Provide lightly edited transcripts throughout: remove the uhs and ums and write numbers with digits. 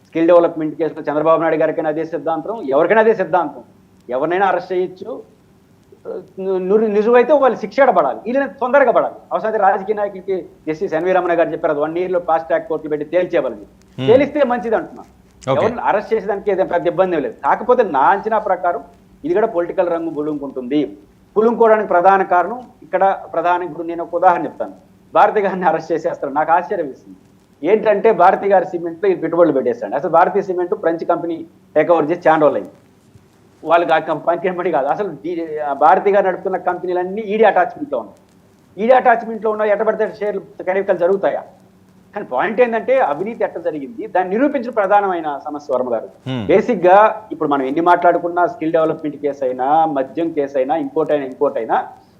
Skill development కేసులో చంద్రబాబు నాయుడు గారికైనా అదే సిద్ధాంతం, ఎవరికైనా అదే సిద్ధాంతం. ఎవరినైనా అరెస్ట్ చేయొచ్చు, నిజమైతే వాళ్ళు శిక్ష పడాలి, వీళ్ళని తొందరగా పడాలి. అవసరమైతే రాజకీయ నాయకులకి జస్టిస్ ఎన్వి రమణ గారు చెప్పారు, అది 1 year ఫాస్ట్ ట్రాక్ కోర్టులు పెట్టి తేల్చేవాళ్ళని. తేలిస్తే మంచిది అంటున్నాను. ఎవరిని అరెస్ట్ చేసేదానికి ఏదైనా పెద్ద ఇబ్బంది లేదు. కాకపోతే నా అంచనా ప్రకారం ఇది కూడా పొలిటికల్ రంగు పులుముకుంటుంది. పులుముకోవడానికి ప్రధాన కారణం ఇక్కడ ఇప్పుడు నేను ఒక ఉదాహరణ చెప్తాను. భారతి గారిని అరెస్ట్ చేసేస్తారు. నాకు ఆశ్చర్యం ఇస్తుంది ఏంటంటే, భారతి గారి సిమెంట్లో ఈ పెట్టుబడులు పెట్టేస్తాడు. అసలు భారతీయ cement French company take over చేసి చాలా రోజులు అయింది. వాళ్ళకి ఆ కంపెనీ కాదు, అసలు భారతి గారు నడుపుతున్న కంపెనీలన్నీ ఈడీ అటాచ్మెంట్లో ఉన్నాయి. ఈడీ అటాచ్మెంట్లో ఉన్న ఎట్టబడితే షేర్లు కడికలు జరుగుతాయా? కానీ పాయింట్ ఏంటంటే, అవినీతి ఎట్ట జరిగింది దాన్ని నిరూపించిన ప్రధానమైన సమస్య వర్మ గారు. బేసిక్ గా ఇప్పుడు మనం ఎన్ని మాట్లాడుకున్నా, స్కిల్ డెవలప్మెంట్ కేసు అయినా, మద్యం కేసు అయినా, ఇంకోట్ అయినా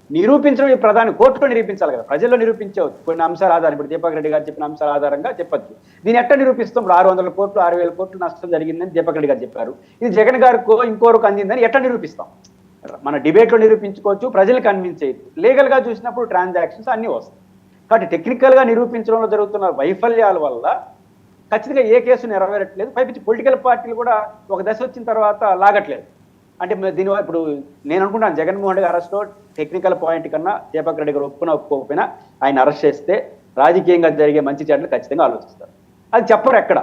నిరూపించడం ప్రధాని కోర్టులో నిరూపించాలి కదా, ప్రజల్లో నిరూపించవచ్చు. కొన్ని అంశాల ఆధారం, ఇప్పుడు దీపక్ రెడ్డి గారు చెప్పిన అంశాల ఆధారంగా చెప్పచ్చు. దీన్ని ఎట్లా నిరూపిస్తాం? 600 కోట్లు 6,000 కోట్లు నష్టం జరిగిందని దీపక్ రెడ్డి గారు చెప్పారు. ఇది జగన్ గారికి ఇంకోరకు అందిందని ఎట్లా నిరూపిస్తాం? మన డిబేట్ లో నిరూపించుకోవచ్చు, ప్రజలు కన్విన్స్ చేయొచ్చు. లీగల్ గా చూసినప్పుడు ట్రాన్సాక్షన్స్ అన్ని వస్తాయి. కాబట్టి టెక్నికల్ గా నిరూపించడంలో జరుగుతున్న వైఫల్యాల వల్ల ఖచ్చితంగా ఏ కేసు నెరవేరట్లేదు. పైపించి పొలిటికల్ పార్టీలు కూడా ఒక దశ వచ్చిన తర్వాత లాగట్లేదు. అంటే దీనివల్ల ఇప్పుడు నేను అనుకుంటాను, జగన్మోహన్ రెడ్డి అరెస్ట్లో టెక్నికల్ పాయింట్ కన్నా దీపక్ రెడ్డి గారు ఒప్పుకోకపోయినా ఆయన అరెస్ట్ చేస్తే రాజకీయంగా జరిగే మంచి చెడ్డలు ఖచ్చితంగా ఆలోచిస్తారు. అది చెప్పరు, ఎక్కడ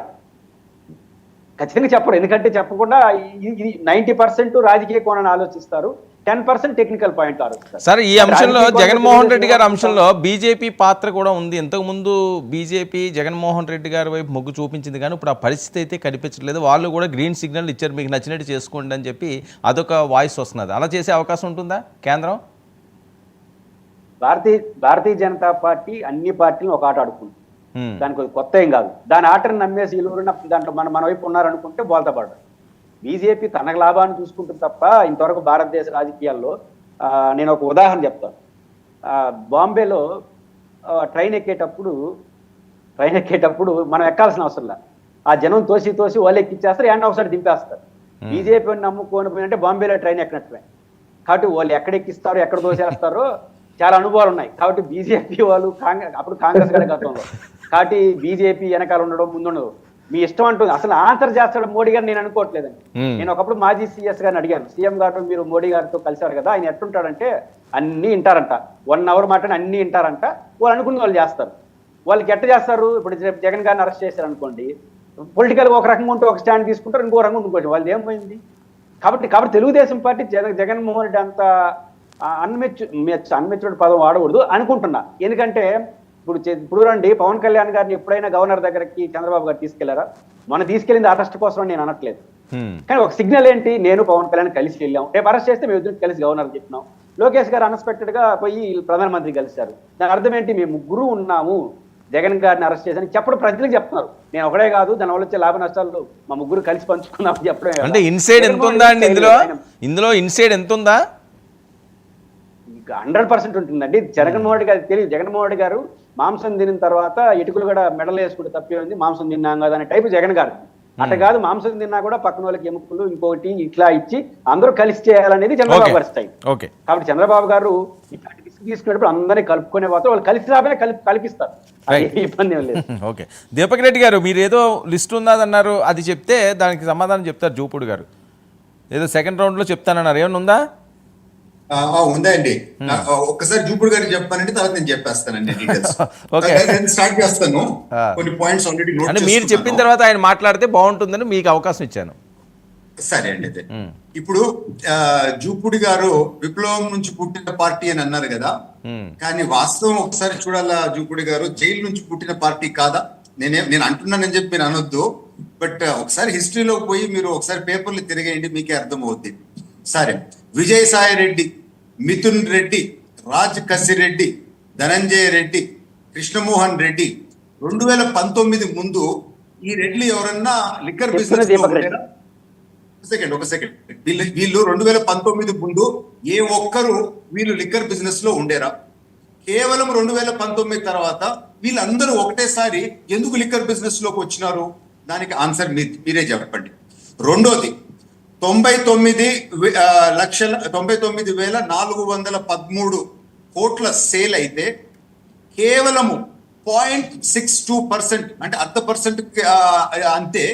ఖచ్చితంగా చెప్పరు. ఎందుకంటే చెప్పకుండా ఇది 90% రాజకీయ కోణాన్ని ఆలోచిస్తారు, 10% టెక్నికల్ పాయింట్ ఆలోచిస్తారు. సార్, ఈ అంశంలో జగన్మోహన్ రెడ్డి గారి అంశంలో బీజేపీ పాత్ర కూడా ఉంది. ఇంతకుముందు బీజేపీ జగన్మోహన్ రెడ్డి గారి వైపు మొగ్గు చూపించింది, కానీ ఇప్పుడు ఆ పరిస్థితి అయితే కనిపించట్లేదు. వాళ్ళు కూడా గ్రీన్ సిగ్నల్ ఇచ్చారు, మీకు నచ్చినట్టు చేసుకోండి అని చెప్పి అదొక వాయిస్ వస్తున్నది. అలా చేసే అవకాశం ఉంటుందా కేంద్రం? భారతీయ జనతా పార్టీ అన్ని పార్టీలను ఒక ఆట ఆడుకుంటుంది. దానికి కొత్త ఏం కాదు. దాని ఆటను నమ్మేసి వీళ్ళు దాంట్లో మన వైపు ఉన్నారనుకుంటే బోల్తా పడరు. బీజేపీ తన లాభాన్ని చూసుకుంటుంది తప్ప ఇంతవరకు భారతదేశ రాజకీయాల్లో నేను ఒక ఉదాహరణ చెప్తాను. బాంబేలో ట్రైన్ ఎక్కేటప్పుడు మనం ఎక్కాల్సిన అవసరం లేదు. ఆ జనం తోసి వాళ్ళు ఎక్కిచ్చేస్తారు, ఎండ్ ఒకసారి దింపేస్తారు. బీజేపీని నమ్ముకొని పోయినంటే బాంబేలో ట్రైన్ ఎక్కినట్లే. కాబట్టి వాళ్ళు ఎక్కడ ఎక్కిస్తారో ఎక్కడ తోసేస్తారో చాలా అనుభవాలు ఉన్నాయి. కాబట్టి బీజేపీ వాళ్ళు అప్పుడు కాంగ్రెస్ గారి గతంలో, కాబట్టి బీజేపీ వెనకాల ఉండడం ముందుండదు, మీ ఇష్టం అంటుంది. అసలు ఆన్సర్ చేస్తాడు మోడీ గారు నేను అనుకోవట్లేదండి. నేను ఒకప్పుడు మాజీ సీఎస్ గారిని అడిగాను, సీఎం గారు మీరు మోడీ గారితో కలిశారు కదా, ఆయన ఎట్టుంటాడంటే అన్ని వింటారంట, 1 hour మాట్లాడి అన్ని వింటారంట, వాళ్ళు అనుకుని వాళ్ళు చేస్తారు. వాళ్ళకి ఎట్ట చేస్తారు? ఇప్పుడు జగన్ గారిని అరెస్ట్ చేశారు అనుకోండి, పొలిటికల్గా ఒక రకంగా ఉంటే ఒక స్టాండ్ తీసుకుంటారు, ఇంకో రకంగా ఇంకోటి. వాళ్ళు ఏమైంది? కాబట్టి తెలుగుదేశం పార్టీ జగన్మోహన్ రెడ్డి అంత అన్మెచ్యూర్డ్ పదం వాడకూడదు అనుకుంటున్నా. ఎందుకంటే ఇప్పుడు రండి, పవన్ కళ్యాణ్ గారిని ఎప్పుడైనా గవర్నర్ దగ్గరికి చంద్రబాబు గారు తీసుకెళ్లారా? మనం తీసుకెళ్ళింది అరెస్ట్ కోసం నేను అనట్లేదు, కానీ ఒక సిగ్నల్ ఏంటి, నేను పవన్ కళ్యాణ్ కలిసి వెళ్ళాం, రేపు అరెస్ట్ చేస్తే మేము ఇద్దరు కలిసి గవర్నర్ చెప్పినాం. లోకేష్ గారు అన్ఎక్స్పెక్టెడ్ గా పోయి ప్రధానమంత్రి కలిశారు. దాని అర్థం ఏంటి? మేము ముగ్గురు ఉన్నాము, జగన్ గారిని అరెస్ట్ చేసి చెప్పడం ప్రజలకు చెప్తున్నారు. నేను ఒకడే కాదు, దానివల్ల వచ్చే లాభ నష్టాలు మా ముగ్గురు కలిసి పంచుకున్నాం చెప్పడం. అంటే ఇన్సైడ్ ఎంత ఉందా అండి ఇందులో ఇన్సైడ్ ఎంత ఉందా? 100% ఉంటుందండి. జగన్మోహన్ రెడ్డి గారు తెలియదు. జగన్మోహన్ రెడ్డి గారు మాంసం తినిన తర్వాత ఎటుకులు కూడా మెడలు వేసుకుంటే తప్పే ఉంది, మాంసం తిన్నాం కదా అనే టైపు జగన్ గారు. అట్ట కాదు, మాంసం తిన్నా కూడా పక్కన వాళ్ళకి ఎముకలు ఇంకోటి ఇట్లా ఇచ్చి అందరూ కలిసి చేయాలనేది చంద్రబాబు గారి స్టైల్. కాబట్టి చంద్రబాబు గారు ఇట్లాంటి రిస్క్ తీసుకునేటప్పుడు అందరినీ కలుపుకునే పోతే వాళ్ళు కలిసి రాబోయే కలిపిస్తారు, ఇబ్బంది ఏం లేదు. ఓకే, దీపక్ రెడ్డి గారు మీరు ఏదో లిస్ట్ ఉన్నదన్నారు, అది చెప్తే దానికి సమాధానం చెప్తారు జూపూడి గారు. ఏదో సెకండ్ రౌండ్ లో చెప్తానన్నారు, ఏమన్నా ఉందా? ఉందండి. ఒక్కసారి జూపుడు గారికి చెప్పానంటే తర్వాత నేను చెప్పేస్తానండి. స్టార్ట్ చేస్తాను. కొన్ని పాయింట్స్ ఆల్రెడీ నోట్ మీరు చెప్పిన తర్వాత ఆయన మాట్లాడితే బాగుంటుందని మీకు అవకాశం ఇచ్చాను. సరే అండి. అయితే ఇప్పుడు జూపుడి గారు విప్లవం నుంచి పుట్టిన పార్టీ అని అన్నారు కదా, కానీ వాస్తవం ఒకసారి చూడాలా, జూపుడి గారు జైలు నుంచి పుట్టిన పార్టీ కాదా? నేను అంటున్నానని చెప్పి మీరు అనొద్దు, బట్ ఒకసారి హిస్టరీలో పోయి మీరు ఒకసారి పేపర్లు తిరిగేయండి, మీకే అర్థం అవుద్ది. సరే, విజయసాయి రెడ్డి, మిథున్ రెడ్డి, రాజ్ కసిరెడ్డి, ధనంజయ రెడ్డి, కృష్ణమోహన్ రెడ్డి 2019 ముందు ఈ రెడ్లు ఎవరన్నా లిక్కర్ బిజినెస్ ఒక సెకండ్ వీళ్ళు 2019 ముందు ఏ ఒక్కరు వీళ్ళు లిక్కర్ బిజినెస్ లో ఉండేరా? కేవలం 2019 తర్వాత వీళ్ళందరూ ఒకటేసారి ఎందుకు లిక్కర్ బిజినెస్ లోకి వచ్చినారు? దానికి ఆన్సర్ మీరే చెప్పండి. రెండోది, 99,413 కోట్ల సేల్ అయితే కేవలము 0.62% అంటే 0.5% అంతే